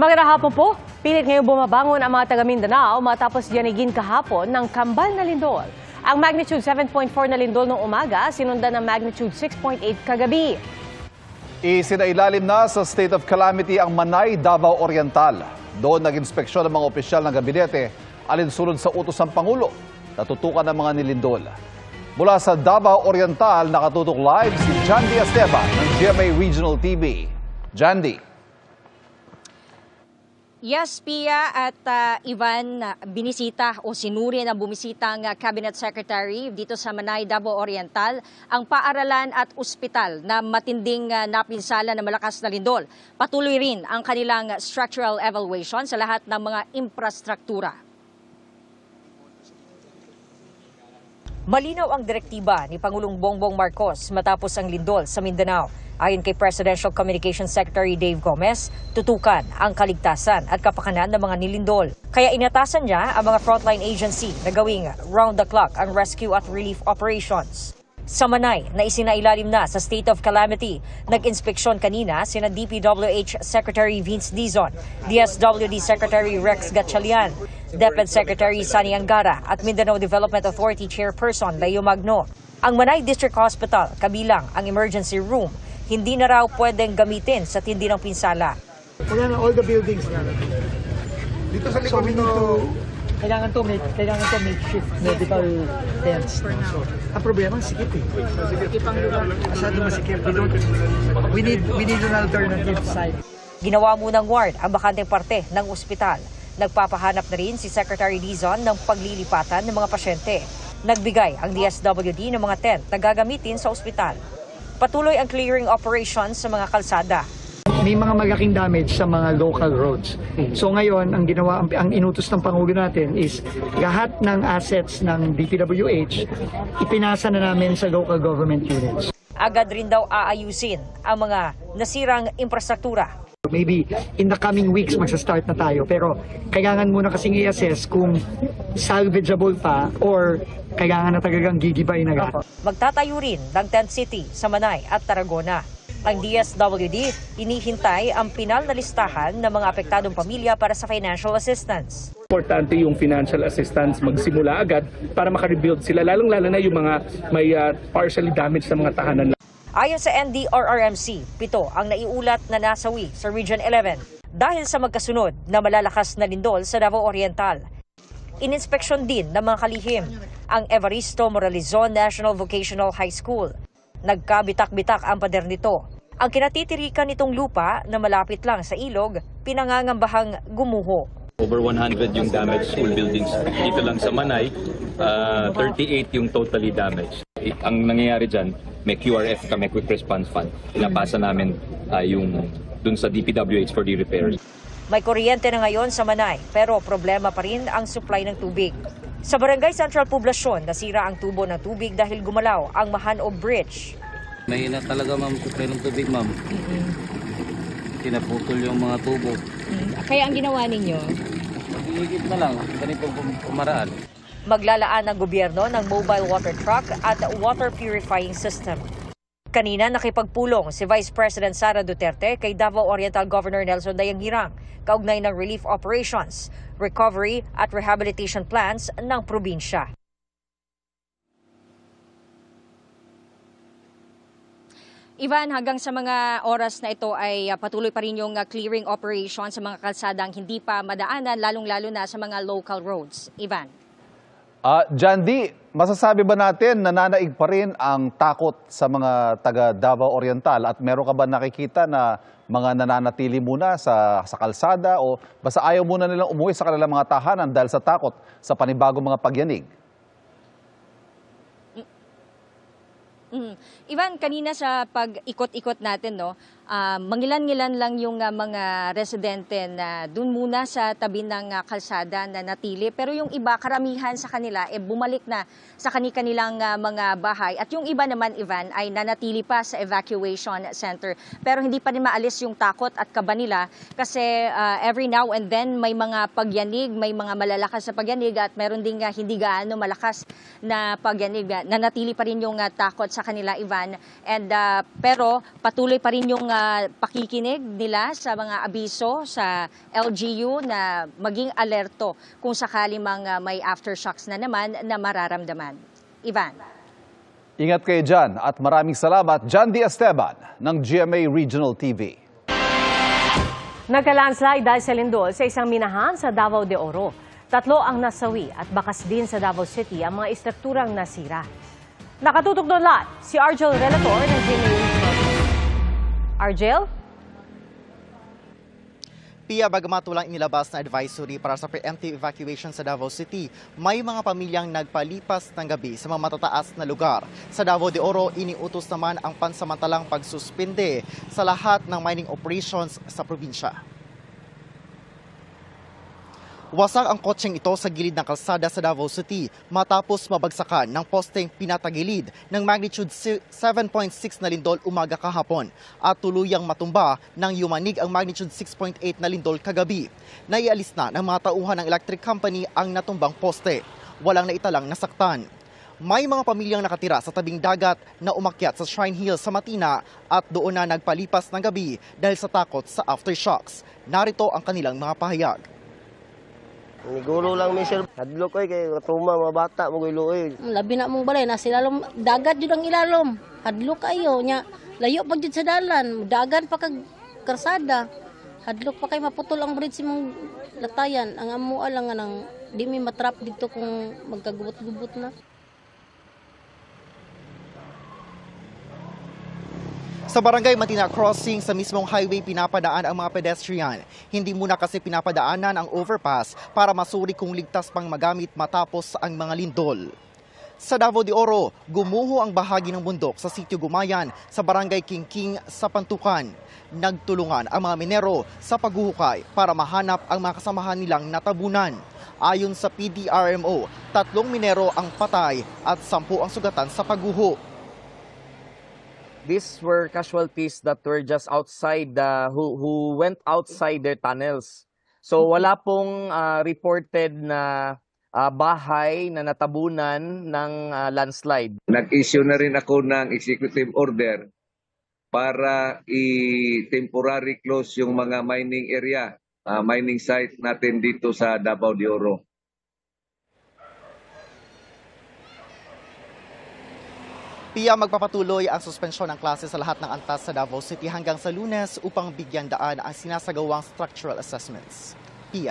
Magandang hapon po. Pilit ngayong bumabangon ang mga taga Mindanao matapos yanigin kahapon ng kambal na lindol. Ang magnitude 7.4 na lindol noong umaga, sinundan ng magnitude 6.8 kagabi. Isinailalim na sa state of calamity ang Manay, Davao Oriental. Doon nag-inspeksyon ng mga opisyal ng gabinete alinsunod sa utos ng Pangulo. Natutukan ng mga nilindol. Mula sa Davao Oriental, nakatutok live si Jandy Esteban ng GMA Regional TV. Jandy. Yes, Pia at Ivan, binisita o sinuri ng bumisitang Cabinet Secretary dito sa Manay, Davao Oriental ang paaralan at ospital na matinding napinsala ng malakas na lindol. Patuloy rin ang kanilang structural evaluation sa lahat ng mga infrastruktura. Malinaw ang direktiba ni Pangulong Bongbong Marcos matapos ang lindol sa Mindanao. Ayon kay Presidential Communications Secretary Dave Gomez, tutukan ang kaligtasan at kapakanan ng mga nilindol. Kaya inatasan niya ang mga frontline agency na gawing round-the-clock ang rescue at relief operations. Sa Manay, na isinailalim na sa state of calamity, nag-inspeksyon kanina sina DPWH Secretary Vince Dizon, DSWD Secretary Rex Gatchalian, DepEd Secretary Sani Angara at Mindanao Development Authority Chairperson Leo Magno. Ang Manay District Hospital, kabilang ang emergency room, hindi na raw pwedeng gamitin sa tindi ng pinsala. Wala na all the buildings na. Dito sa likod nito, Kailangan to makeshift medical tents. So, ang problema, sikip eh. Masyado masikip. We need an alternative site. Ginawa munang ward ang bakanteng parte ng ospital. Nagpapahanap na rin si Secretary Dizon ng paglilipatan ng mga pasyente. Nagbigay ang DSWD ng mga tent na gagamitin sa ospital. Patuloy ang clearing operations sa mga kalsada. May mga malaking damage sa mga local roads. So ngayon, ang inutos ng Pangulo natin is lahat ng assets ng DPWH, ipinasa na namin sa local government units. Agad rin daw aayusin ang mga nasirang infrastruktura. Maybe in the coming weeks magsa-start na tayo, pero kailangan muna kasing i-assess kung salvageable pa or kailangan na talagang gigibay na lahat. Magtatayo rin ng tent city sa Manay at Tarragona. Ang DSWD, hinihintay ang pinal na listahan ng mga apektadong pamilya para sa financial assistance. Importante yung financial assistance magsimula agad para makarebuild sila, lalong-lalo na yung mga may partially damaged sa mga tahanan. Ayon sa NDRRMC, 7 ang naiulat na nasawi sa Region 11 dahil sa magkasunod na malalakas na lindol sa Davao Oriental. Ininspeksyon din ng mga kalihim ang Evaristo Moralizon National Vocational High School. Nagkabitak-bitak ang pader nito. Ang kinatitirikan nitong lupa na malapit lang sa ilog, pinangangambahang gumuho. Over 100 yung damaged school buildings. Dito lang sa Manay, 38 yung totally damaged. Ang nangyayari dyan, may QRF kami, Quick Response Fund. Pinapasa namin yung dun sa DPWH for the repairs. May kuryente na ngayon sa Manay, pero problema pa rin ang supply ng tubig. Sa Barangay Central Poblacion, nasira ang tubo ng tubig dahil gumalaw ang Mahan o Bridge. Mahina talaga ma'am, supply ng tubig ma'am. Tinaputol yung mga tubo. Kaya ang ginawa ninyo? Higit na lang, ganito pumaraan. Maglalaan ng gobyerno ng mobile water truck at water purifying system. Kanina nakipagpulong si Vice President Sara Duterte kay Davao Oriental Governor Nelson Dayang-Hirang kaugnay ng relief operations, recovery at rehabilitation plans ng probinsya. Ivan, hanggang sa mga oras na ito ay patuloy pa rin yung clearing operation sa mga kalsadang hindi pa madaanan, lalong-lalo na sa mga local roads. Ivan. Jandy, masasabi ba natin nananaig pa rin ang takot sa mga taga Davao Oriental at meron ka ba nakikita na mga nananatili muna sa kalsada o basta ayaw muna nilang umuwi sa kanilang mga tahanan dahil sa takot sa panibagong mga pagyanig? Ivan, kanina sa pag-ikot-ikot natin, mangilan-ngilan lang yung mga residente na dun muna sa tabi ng kalsada na natili. Pero yung iba, karamihan sa kanila, bumalik na sa kanilang mga bahay. At yung iba naman, Ivan, ay nanatili pa sa evacuation center. Pero hindi pa rin maalis yung takot at kaba nila kasi every now and then may mga pagyanig, may mga malalakas sa pagyanig at meron ding hindi gaano malakas na pagyanig. Nanatili pa rin yung takot sa kanila, Ivan. And pero patuloy pa rin yung pakikinig nila sa mga abiso sa LGU na maging alerto kung sakali may aftershocks na naman na mararamdaman. Ivan. Ingat kayo dyan at maraming salamat, John D. Esteban ng GMA Regional TV. Nagka-landslide dahil sa lindol sa isang minahan sa Davao de Oro. 3 ang nasawi at bakas din sa Davao City ang mga istrukturang nasira. Nakatutok doon lahat si Argel Relator ng GMA Regional. Argel? Pia, bagamat walang inilabas na advisory para sa preemptive evacuation sa Davao City, may mga pamilyang nagpalipas ng gabi sa mga matataas na lugar. Sa Davao de Oro, iniutos naman ang pansamantalang pagsuspinde sa lahat ng mining operations sa probinsya. Wasak ang kotseng ito sa gilid ng kalsada sa Davao City matapos mabagsakan ng posteng pinatagilid ng magnitude 7.6 na lindol umaga kahapon at tuluyang matumba nang yumanig ang magnitude 6.8 na lindol kagabi. Naialis na ng mga tauhan ng electric company ang natumbang poste. Walang naitalang nasaktan. May mga pamilyang nakatira sa tabing dagat na umakyat sa Shrine Hill sa Matina at doon na nagpalipas ng gabi dahil sa takot sa aftershocks. Narito ang kanilang mga pahayag. Nigulo lang mi sir. Hadlok kay tuma mga bata mo gulo Labi na mong balay na silalom dagat jud ang ilalom. Hadlok kayo nya layo pa jud sa dalan, dagan pa kag karsada. Hadlok pa kay maputol ang bridge mong latayan. Ang amo lang nga nang di mi matrap dito kung magkagubot-gubot na. Sa barangay Matina Crossing, sa mismong highway pinapadaan ang mga pedestrian. Hindi muna kasi pinapadaanan ang overpass para masuri kung ligtas pang magamit matapos ang mga lindol. Sa Davao de Oro, gumuho ang bahagi ng bundok sa Sitio Gumayan sa barangay Kingking sa Pantukan. Nagtulungan ang mga minero sa paghuhukay para mahanap ang mga kasamahan nilang natabunan. Ayon sa PDRMO, 3 minero ang patay at 10 ang sugatan sa pagguho. These were casualties that were just outside, who went outside their tunnels. So wala pong reported na bahay na natabunan ng landslide. Nag-issue na rin ako ng executive order para i-temporary close yung mga mining area, mining site natin dito sa Davao de Oro. Pia, magpapatuloy ang suspensyon ng klase sa lahat ng antas sa Davao City hanggang sa Lunes upang bigyan daan ang sinasagawang structural assessments. Pia.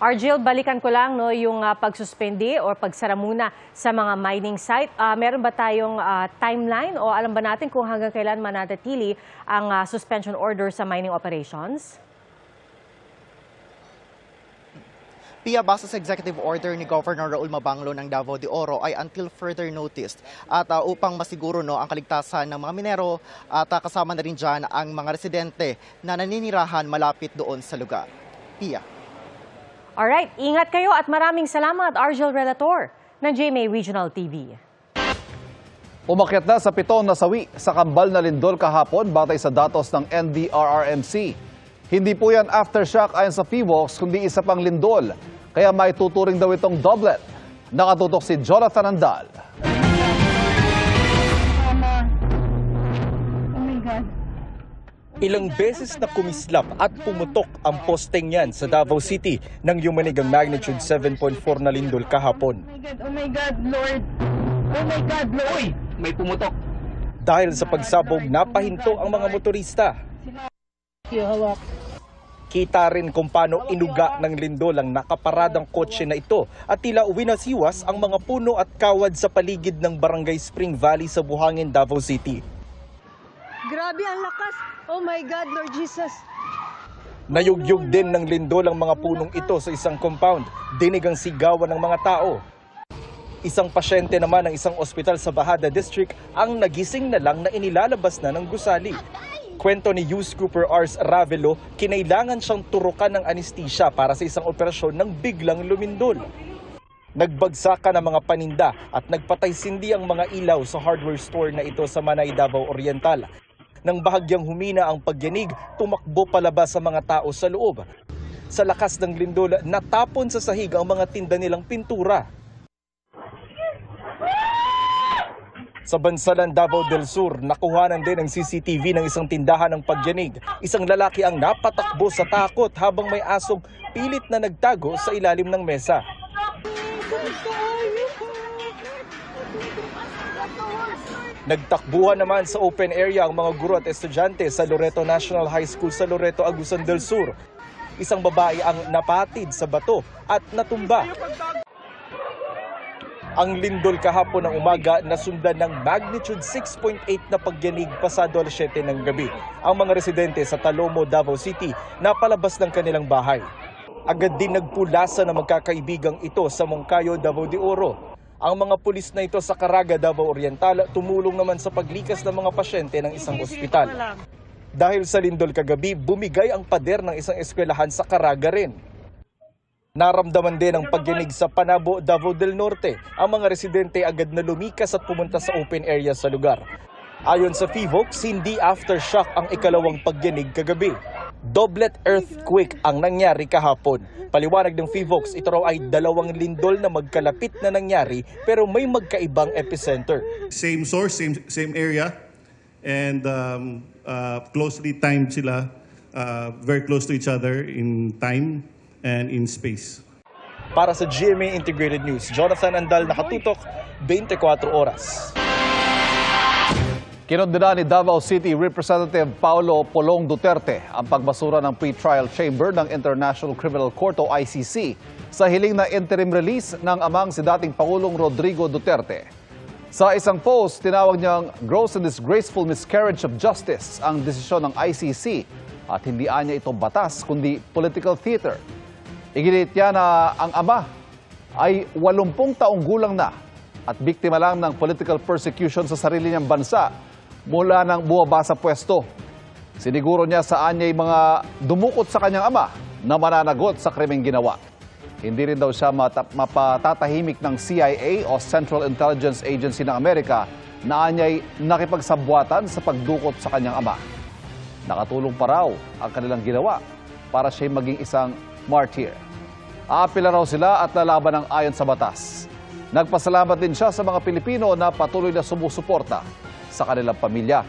Argel, balikan ko lang yung pagsuspende o pagsara muna sa mga mining site. Meron ba tayong timeline o alam ba natin kung hanggang kailan mananatili ang suspension order sa mining operations? Pia, base sa executive order ni Governor Raul Mabanglo ng Davao de Oro ay until further notice at upang masiguro ang kaligtasan ng mga minero at kasama na rin dyan ang mga residente na naninirahan malapit doon sa lugar. Pia. Alright, ingat kayo at maraming salamat, Argel Relator ng GMA Regional TV. Umakyat na sa 7 nasawi sa kambal na lindol kahapon batay sa datos ng NDRRMC. Hindi po yan aftershock ayon sa PHIVOLCS kundi isa pang lindol. Kaya may tuturing daw itong doublet. Nakatutok si Jonathan Andal. Ilang beses na kumislap at pumutok ang posteng yan sa Davao City nang yumanig ang magnitude 7.4 na lindol kahapon. Oh my God, Lord. Oh my God, Lord. Uy, may pumutok. Dahil sa pagsabog, napahinto ang mga motorista. Kita rin kung paano inuga ng lindol ang nakaparadang kotse na ito at tila winasiwas ang mga puno at kawad sa paligid ng Barangay Spring Valley sa Buhangin, Davao City. Grabe ang lakas. Oh my God, Lord Jesus. Nayugyug din ng lindol ang mga punong ito sa isang compound. Dinig ang sigawan ng mga tao. Isang pasyente naman ng isang ospital sa Bahada District ang nagising na lang na inilalabas na ng gusali. Kwento ni Youth Cooper Ars Ravelo, kinailangan siyang turukan ng anesthesia para sa isang operasyon nang biglang lumindol. Nagbagsakan ang mga paninda at nagpatay-sindi ang mga ilaw sa hardware store na ito sa Manay, Davao Oriental. Nang bahagyang humina ang pagyanig, tumakbo palabas sa mga tao sa loob. Sa lakas ng lindol, natapon sa sahig ang mga tinda nilang pintura. Sa bansalang Davao del Sur, nakuhanan din ang CCTV ng isang tindahan ng pagyanig. Isang lalaki ang napatakbo sa takot habang may asong pilit na nagtago sa ilalim ng mesa. Nagtakbuhan naman sa open area ang mga guro at estudyante sa Loreto National High School sa Loreto, Agusan del Sur. Isang babae ang napatid sa bato at natumba. Ang lindol kahapon ng umaga nasundan ng magnitude 6.8 na pagyanig pasado alas 7 ng gabi. Ang mga residente sa Talomo, Davao City napalabas ng kanilang bahay. Agad din nagpulasa ng magkakaibigang ito sa Moncayo, Davao de Oro. Ang mga pulis na ito sa Caraga, Davao Oriental tumulong naman sa paglikas ng mga pasyente ng isang ospital. Dahil sa lindol kagabi, bumigay ang pader ng isang eskwelahan sa Caraga rin. Naramdaman din ang pagyanig sa Panabo, Davao del Norte. Ang mga residente agad na lumikas at pumunta sa open area sa lugar. Ayon sa PHIVOLCS, hindi aftershock ang ikalawang pagyanig kagabi. Doublet earthquake ang nangyari kahapon. Paliwanag ng PHIVOLCS, ito raw ay dalawang lindol na magkalapit na nangyari pero may magkaibang epicenter. Same source, same area, and closely timed sila, very close to each other in time and in space. Para sa GMA Integrated News, Jonathan Andal, nakatutok, 24 oras. Kinondena ni Davao City Representative Paulo Polong Duterte ang pagbasura ng pre-trial chamber ng International Criminal Court o ICC sa hiling na interim release ng amang si dating Pangulong Rodrigo Duterte. Sa isang post, tinawag niyang gross and disgraceful miscarriage of justice ang desisyon ng ICC at hindi anya ito batas kundi political theater. Iginit niya na ang ama ay 80 taong gulang na at biktima lang ng political persecution sa sarili niyang bansa mula nang bumaba sa pwesto. Siniguro niya sa anyay mga dumukot sa kanyang ama na mananagot sa krimeng ginawa. Hindi rin daw siya mapatatahimik ng CIA o Central Intelligence Agency ng Amerika na anyay nakipagsabwatan sa pagdukot sa kanyang ama. Nakatulong pa raw ang kanilang ginawa para siya maging isang martyr. Aapila raw sila at lalaban ng ayon sa batas. Nagpasalamat din siya sa mga Pilipino na patuloy na sumusuporta sa kanilang pamilya.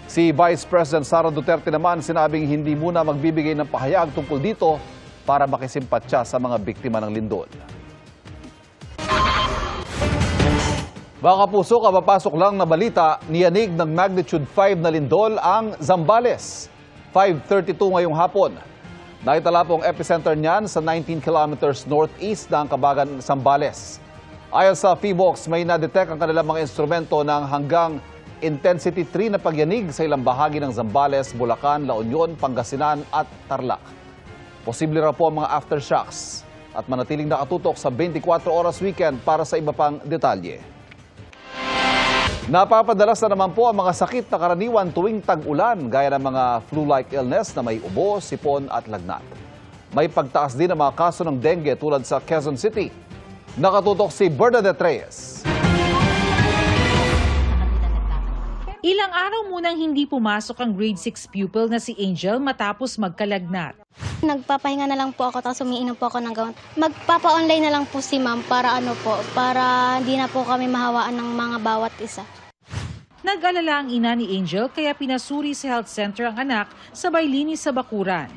Si Vice President Sara Duterte naman sinabing hindi muna magbibigay ng pahayag tungkol dito para makisimpatya sa mga biktima ng lindol. Mga kapuso, kapapasok lang na balita, niyanig ng magnitude 5 na lindol ang Zambales. 5:32 ngayong hapon. Naitala po ang epicenter niyan sa 19 kilometers northeast ng Kabagan, Zambales. Ayon sa PHIVOLCS, may na-detect ang kanilang mga instrumento ng hanggang intensity 3 na pagyanig sa ilang bahagi ng Zambales, Bulacan, La Union, Pangasinan at Tarlac. Posible raw po ang mga aftershocks at manatiling nakatutok sa 24 oras weekend para sa iba pang detalye. Napapadalas na naman po ang mga sakit na karaniwan tuwing tag-ulan gaya ng mga flu-like illness na may ubo, sipon at lagnat. May pagtaas din ang mga kaso ng dengue tulad sa Quezon City. Nakatutok si Bernadette Reyes. Ilang araw munang hindi pumasok ang grade 6 pupil na si Angel matapos magkalagnat. Nagpapahinga na lang po ako tapos umiinom po ako ng gamot. Magpapa-online na lang po si ma'am para para hindi na po kami mahawaan ng mga bawat isa. Nag-alala ang ina ni Angel kaya pinasuri sa health center ang anak sabay linis sa bakuran.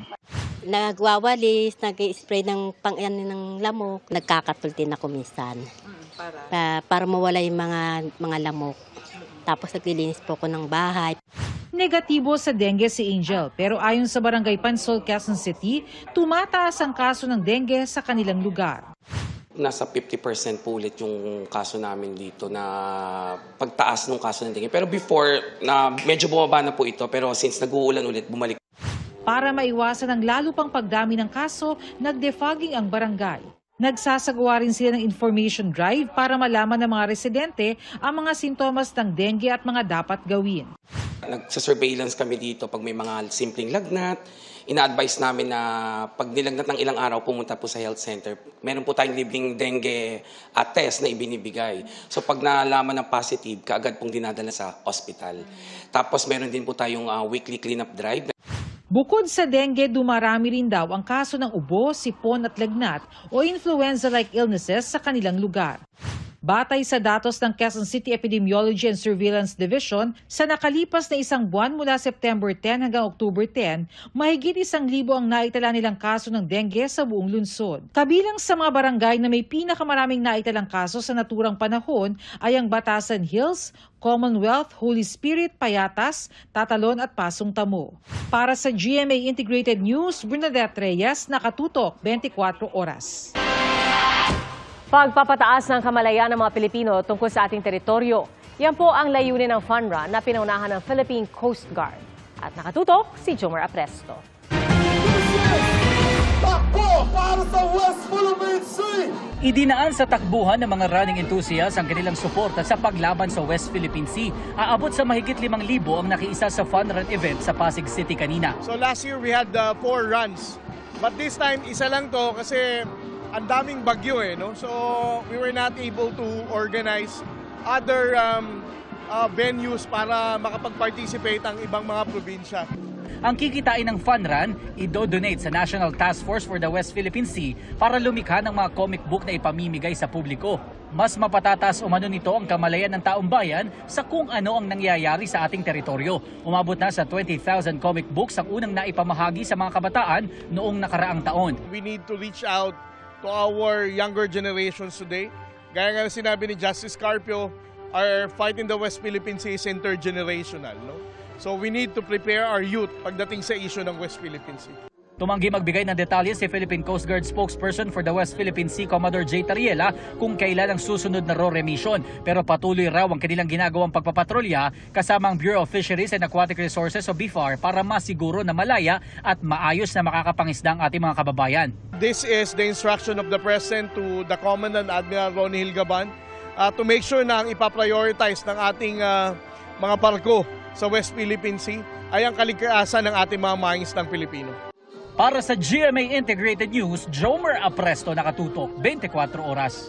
Nagwawalis, nag-spray ng ng lamok, nagkakatultin ako minsan. Para mawala yung mga lamok. Tapos naglilinis po ako ng bahay. Negatibo sa dengue si Angel pero ayon sa Barangay Pansol, Quezon City, tumataas ang kaso ng dengue sa kanilang lugar. Nasa 50% po ulit yung kaso namin dito na pagtaas ng kaso ng dengue. Pero before, na medyo bumaba na po ito pero since nag-uulan ulit, bumalik. Para maiwasan ang lalo pang pagdami ng kaso, nag-defogging ang barangay. Nagsasagawa rin sila ng information drive para malaman ng mga residente ang mga sintomas ng dengue at mga dapat gawin. Nagsa-surveillance kami dito pag may mga simpleng lagnat. Ina-advise namin na pag nilagnat ng ilang araw, pumunta po sa health center. Meron po tayong libreng dengue test na ibinibigay. So pag nalaman ng positive, kaagad pong dinadala sa hospital. Tapos meron din po tayong weekly cleanup drive. Bukod sa dengue, dumarami rin daw ang kaso ng ubo, sipon at lagnat o influenza-like illnesses sa kanilang lugar. Batay sa datos ng Quezon City Epidemiology and Surveillance Division, sa nakalipas na isang buwan mula September 10 hanggang October 10, mahigit 1,000 ang naitala nilang kaso ng dengue sa buong lungsod. Kabilang sa mga barangay na may pinakamaraming naitalang kaso sa naturang panahon ay ang Batasan Hills, Commonwealth, Holy Spirit, Payatas, Tatalon at Pasong Tamo. Para sa GMA Integrated News, Bernadette Reyes, nakatutok 24 oras. Pagpapataas ng kamalayan ng mga Pilipino tungkol sa ating teritoryo. Yan po ang layunin ng fun run na pinaunahan ng Philippine Coast Guard. At nakatutok si Jomer Apresto. Takbo para sa West Philippine Sea! Idinaan sa takbuhan ng mga running enthusiasts ang kanilang suporta sa paglaban sa West Philippine Sea. Aabot sa mahigit 5,000 ang nakiisa sa fun run event sa Pasig City kanina. So last year we had 4 runs. But this time isa lang to kasi ang daming bagyo no? So we were not able to organize other venues para makapag-participate ang ibang mga probinsya. Ang kikitain ng fun run, i-donate sa National Task Force for the West Philippine Sea para lumikha ng mga comic book na ipamimigay sa publiko. Mas mapatatas umano nito ang kamalayan ng taong bayan sa kung ano ang nangyayari sa ating teritoryo. Umabot na sa 20,000 comic books ang unang naipamahagi sa mga kabataan noong nakaraang taon. We need to reach out to our younger generations today. Gaya nga sinabi ni Justice Carpio, our fight in the West Philippine Sea is intergenerational. No? So we need to prepare our youth pagdating sa issue ng West Philippine Sea. Tumanggi magbigay ng detalye si Philippine Coast Guard spokesperson for the West Philippine Sea, Commodore J. Tariela, kung kailan ang susunod na RORE mission. Pero patuloy raw ang kanilang ginagawang pagpapatrolya kasama ang Bureau of Fisheries and Aquatic Resources o BFAR para masiguro na malaya at maayos na makakapangisda ang ating mga kababayan. This is the instruction of the President to the Commandant Admiral Ronnie Hilgaban to make sure na ang ipaprioritize ng ating mga barko sa West Philippine Sea ay ang kalikasan ng ating mga mangingisdang Pilipino. Para sa GMA Integrated News, Jomer Apresto, nakatutok 24 oras.